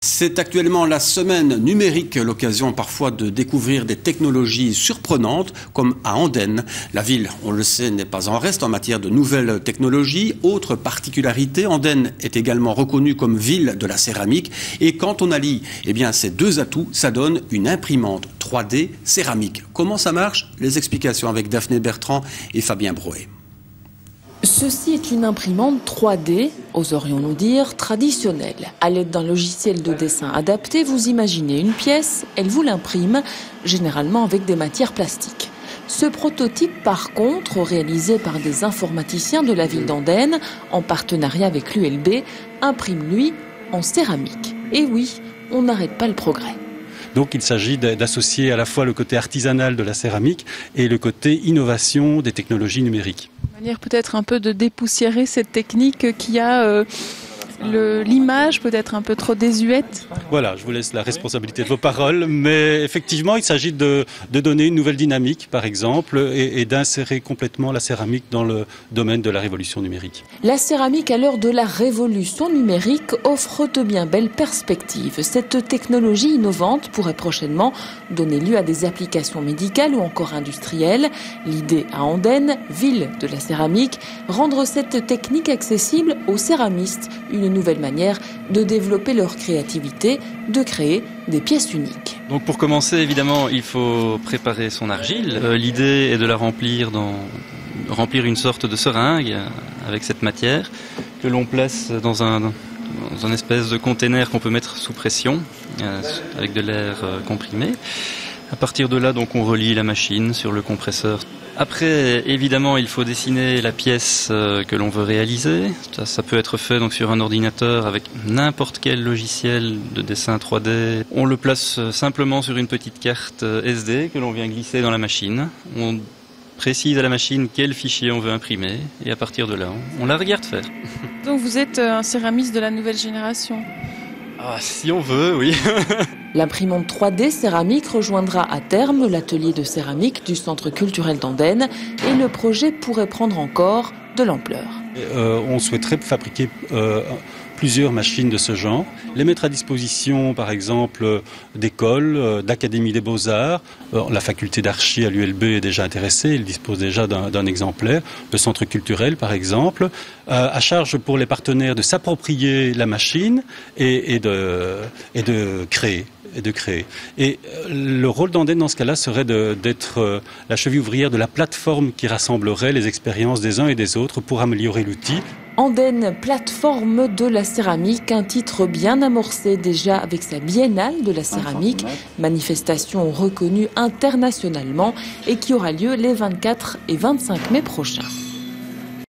C'est actuellement la semaine numérique, l'occasion parfois de découvrir des technologies surprenantes comme à Andenne. La ville, on le sait, n'est pas en reste en matière de nouvelles technologies. Autre particularité, Andenne est également reconnue comme ville de la céramique. Et quand on allie ces deux atouts, ça donne une imprimante 3D céramique. Comment ça marche? Les explications avec Daphné Bertrand et Fabien Broé. Ceci est une imprimante 3D, oserions-nous dire, traditionnelle. À l'aide d'un logiciel de dessin adapté, vous imaginez une pièce, elle vous l'imprime, généralement avec des matières plastiques. Ce prototype, par contre, réalisé par des informaticiens de la ville d'Andenne, en partenariat avec l'ULB, imprime, lui, en céramique. Et oui, on n'arrête pas le progrès. Donc il s'agit d'associer à la fois le côté artisanal de la céramique et le côté innovation des technologies numériques. De manière peut-être un peu de dépoussiérer cette technique qui a l'image peut-être un peu trop désuète. Voilà, je vous laisse la responsabilité de vos paroles, mais effectivement il s'agit de donner une nouvelle dynamique par exemple et d'insérer complètement la céramique dans le domaine de la révolution numérique. La céramique à l'heure de la révolution numérique offre de bien belles perspectives. Cette technologie innovante pourrait prochainement donner lieu à des applications médicales ou encore industrielles. L'idée à Andenne, ville de la céramique, rendre cette technique accessible aux céramistes, une nouvelle manière de développer leur créativité, de créer des pièces uniques. Donc pour commencer, évidemment, il faut préparer son argile. L'idée est de la remplir une sorte de seringue avec cette matière que l'on place dans un espèce de container qu'on peut mettre sous pression avec de l'air comprimé. À partir de là, donc, on relie la machine sur le compresseur. Après, évidemment, il faut dessiner la pièce que l'on veut réaliser. Ça peut être fait donc sur un ordinateur avec n'importe quel logiciel de dessin 3D. On le place simplement sur une petite carte SD que l'on vient glisser dans la machine. On précise à la machine quel fichier on veut imprimer et à partir de là, on la regarde faire. Donc vous êtes un céramiste de la nouvelle génération? Ah, si on veut, oui. L'imprimante 3D céramique rejoindra à terme l'atelier de céramique du Centre culturel d'Andenne et le projet pourrait prendre encore de l'ampleur. On souhaiterait fabriquer plusieurs machines de ce genre, les mettre à disposition par exemple d'écoles, d'académies des beaux-arts. La faculté d'archi à l'ULB est déjà intéressée, il dispose déjà d'un exemplaire. Le centre culturel par exemple, à charge pour les partenaires de s'approprier la machine et de créer. Et le rôle d'Andenne dans ce cas-là serait d'être la cheville ouvrière de la plateforme qui rassemblerait les expériences des uns et des autres pour améliorer l'outil. Andenne, plateforme de la céramique, un titre bien amorcé déjà avec sa biennale de la céramique, manifestation reconnue internationalement et qui aura lieu les 24 et 25 mai prochains.